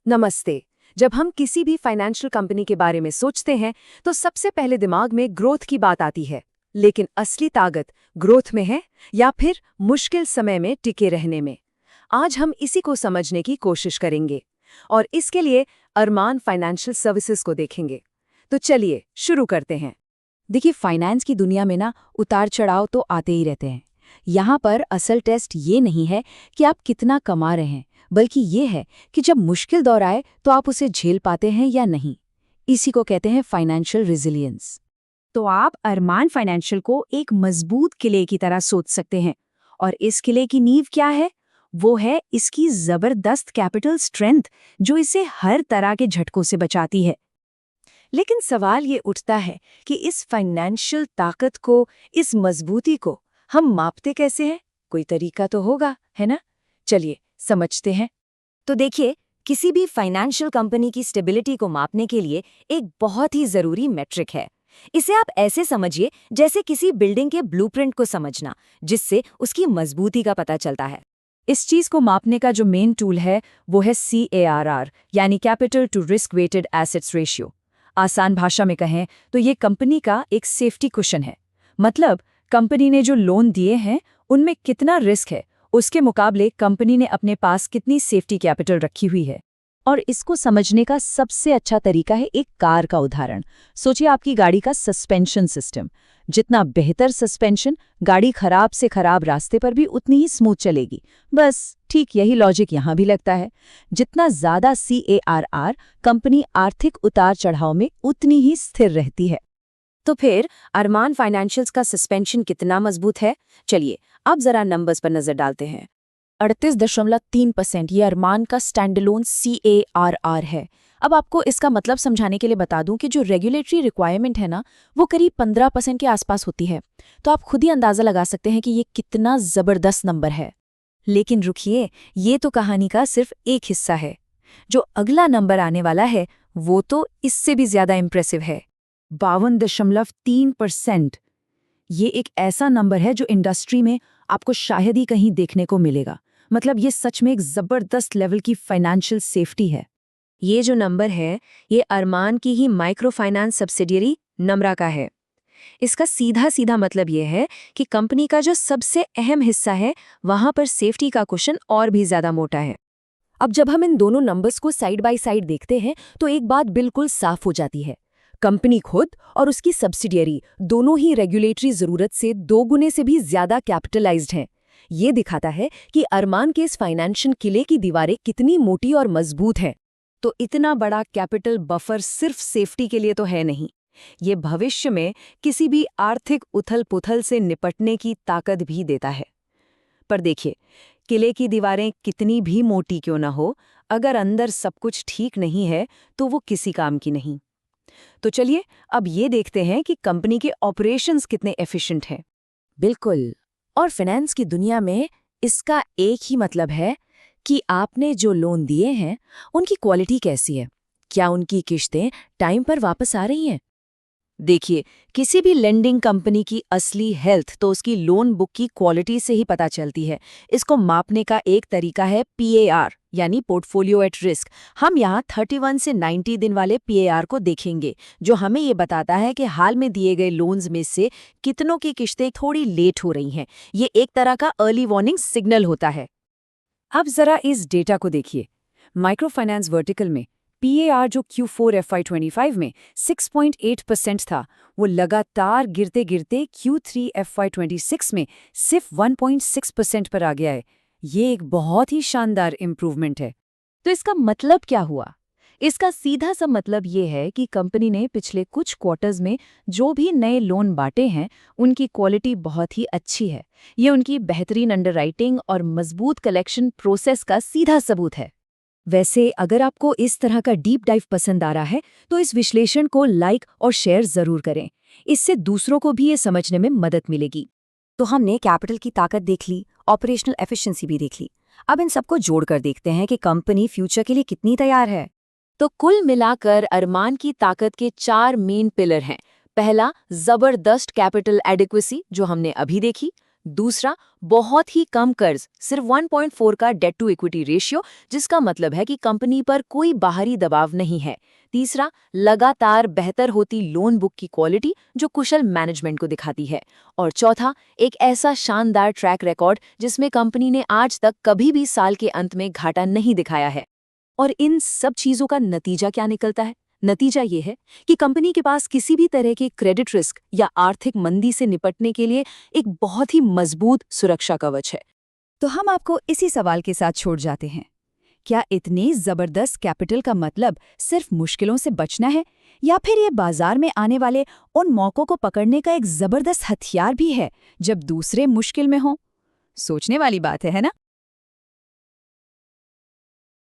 नमस्ते। जब हम किसी भी फाइनेंशियल कंपनी के बारे में सोचते हैं तो सबसे पहले दिमाग में ग्रोथ की बात आती है। लेकिन असली ताकत ग्रोथ में है या फिर मुश्किल समय में टिके रहने में? आज हम इसी को समझने की कोशिश करेंगे और इसके लिए अरमान फाइनेंशियल सर्विसेज को देखेंगे। तो चलिए शुरू करते हैं। देखिए, फाइनेंस की दुनिया में ना उतार चढ़ाव तो आते ही रहते हैं। यहाँ पर असल टेस्ट ये नहीं है कि आप कितना कमा रहे हैं, बल्कि ये है कि जब मुश्किल दौर आए तो आप उसे झेल पाते हैं या नहीं। इसी को कहते हैं फाइनेंशियल रेजिलियंस। तो आप अरमान फाइनेंशियल को एक मजबूत किले की तरह सोच सकते हैं। और इस किले की नींव क्या है? वो है इसकी जबरदस्त कैपिटल स्ट्रेंथ, जो इसे हर तरह के झटकों से बचाती है। लेकिन सवाल ये उठता है कि इस फाइनेंशियल ताकत को, इस मजबूती को हम मापते कैसे हैं? कोई तरीका तो होगा, है ना? चलिए समझते हैं। तो देखिए, किसी भी फाइनेंशियल कंपनी की स्टेबिलिटी को मापने के लिए एक बहुत ही जरूरी मेट्रिक है। इसे आप ऐसे समझिए जैसे किसी बिल्डिंग के ब्लूप्रिंट को समझना, जिससे उसकी मजबूती का पता चलता है। इस चीज को मापने का जो मेन टूल है वो है CARR, यानी capital to risk weighted assets ratio. आसान भाषा में कहें तो ये कंपनी का एक सेफ्टी कुशन है। मतलब कंपनी ने जो लोन दिए हैं उनमें कितना रिस्क है, उसके मुकाबले कंपनी ने अपने पास कितनी सेफ्टी कैपिटल रखी हुई है। और इसको समझने का सबसे अच्छा तरीका है एक कार का उदाहरण। सोचिए आपकी गाड़ी का सस्पेंशन सिस्टम। जितना बेहतर सस्पेंशन, गाड़ी खराब से खराब रास्ते पर भी उतनी ही स्मूथ चलेगी। बस ठीक यही लॉजिक यहाँ भी लगता है। जितना ज्यादा CARR, कंपनी आर्थिक उतार चढ़ाव में उतनी ही स्थिर रहती है। तो फिर अरमान फाइनेंशियल्स का सस्पेंशन कितना मजबूत है? चलिए अब जरा नंबर्स पर नजर डालते हैं। 38.3% ये अरमान का स्टैंडअलोन CARR है। अब आपको इसका मतलब समझाने के लिए बता दूं कि जो रेगुलेटरी रिक्वायरमेंट है ना, वो करीब 15% के आसपास होती है। तो आप खुद ही अंदाजा लगा सकते हैं कि ये कितना जबरदस्त नंबर है। लेकिन रुकिए, ये तो कहानी का सिर्फ एक हिस्सा है। जो अगला नंबर आने वाला है वो तो इससे भी ज्यादा इंप्रेसिव है। 52.3%। ये एक ऐसा नंबर है जो इंडस्ट्री में आपको शायद ही कहीं देखने को मिलेगा। मतलब ये सच में एक जबरदस्त लेवल की फाइनेंशियल सेफ्टी है। ये जो नंबर है, ये अरमान की ही माइक्रो फाइनेंस सब्सिडियरी नम्रा का है। इसका सीधा सीधा मतलब ये है कि कंपनी का जो सबसे अहम हिस्सा है, वहां पर सेफ्टी का कुशन और भी ज्यादा मोटा है। अब जब हम इन दोनों नंबर्स को साइड बाय साइड देखते हैं तो एक बात बिल्कुल साफ हो जाती है। कंपनी खुद और उसकी सब्सिडियरी दोनों ही रेगुलेटरी जरूरत से 2 गुने से भी ज्यादा कैपिटलाइज्ड हैं। ये दिखाता है कि अरमान के इस फाइनेंशियल किले की दीवारें कितनी मोटी और मजबूत हैं। तो इतना बड़ा कैपिटल बफर सिर्फ सेफ्टी के लिए तो है नहीं, ये भविष्य में किसी भी आर्थिक उथल-पुथल से निपटने की ताकत भी देता है। पर देखिए, किले की दीवारें कितनी भी मोटी क्यों ना हो, अगर अंदर सब कुछ ठीक नहीं है तो वो किसी काम की नहीं। तो चलिए अब ये देखते हैं कि कंपनी के ऑपरेशंस कितने एफिशिएंट हैं। बिल्कुल, और फाइनेंस की दुनिया में इसका एक ही मतलब है कि आपने जो लोन दिए हैं उनकी क्वालिटी कैसी है। क्या उनकी किश्तें टाइम पर वापस आ रही हैं? देखिए, किसी भी लेंडिंग कंपनी की असली हेल्थ तो उसकी लोन बुक की क्वालिटी से ही पता चलती है। इसको मापने का एक तरीका है PAR, यानी पोर्टफोलियो एट रिस्क। हम यहाँ 31 से 90 दिन वाले PAR को देखेंगे, जो हमें ये बताता है कि हाल में दिए गए लोन्स में से कितनों की किश्तें थोड़ी लेट हो रही हैं। ये एक तरह का अर्ली वार्निंग सिग्नल होता है। अब जरा इस डेटा को देखिए। माइक्रो फाइनेंस वर्टिकल में PAR जो Q4 FY25 में 6.8% था, वो लगातार गिरते गिरते Q3 FY26 में सिर्फ 1.6% पर आ गया है। ये एक बहुत ही शानदार इम्प्रूवमेंट है। तो इसका मतलब क्या हुआ? इसका सीधा सा मतलब ये है कि कंपनी ने पिछले कुछ क्वार्टर्स में जो भी नए लोन बांटे हैं, उनकी क्वालिटी बहुत ही अच्छी है। ये उनकी बेहतरीन अंडरराइटिंग और मजबूत कलेक्शन प्रोसेस का सीधा सबूत है। वैसे अगर आपको इस तरह का डीप डाइव पसंद आ रहा है तो इस विश्लेषण को लाइक और शेयर जरूर करें। इससे दूसरों को भी ये समझने में मदद मिलेगी। तो हमने कैपिटल की ताकत देख ली, ऑपरेशनल एफिशिएंसी भी देख ली। अब इन सबको जोड़कर देखते हैं कि कंपनी फ्यूचर के लिए कितनी तैयार है। तो कुल मिलाकर अरमान की ताकत के 4 मेन पिलर हैं। पहला, जबरदस्त कैपिटल एडिक्वेसी जो हमने अभी देखी। दूसरा, बहुत ही कम कर्ज, सिर्फ 1.4 का डेट टू इक्विटी रेशियो, जिसका मतलब है कि कंपनी पर कोई बाहरी दबाव नहीं है। तीसरा, लगातार बेहतर होती लोन बुक की क्वालिटी, जो कुशल मैनेजमेंट को दिखाती है। और चौथा, एक ऐसा शानदार ट्रैक रिकॉर्ड जिसमें कंपनी ने आज तक कभी भी साल के अंत में घाटा नहीं दिखाया है। और इन सब चीजों का नतीजा क्या निकलता है? नतीजा ये है कि कंपनी के पास किसी भी तरह के क्रेडिट रिस्क या आर्थिक मंदी से निपटने के लिए एक बहुत ही मजबूत सुरक्षा कवच है। तो हम आपको इसी सवाल के साथ छोड़ जाते हैं। क्या इतने जबरदस्त कैपिटल का मतलब सिर्फ मुश्किलों से बचना है, या फिर ये बाजार में आने वाले उन मौकों को पकड़ने का एक जबरदस्त हथियार भी है जब दूसरे मुश्किल में हों? सोचने वाली बात है ना?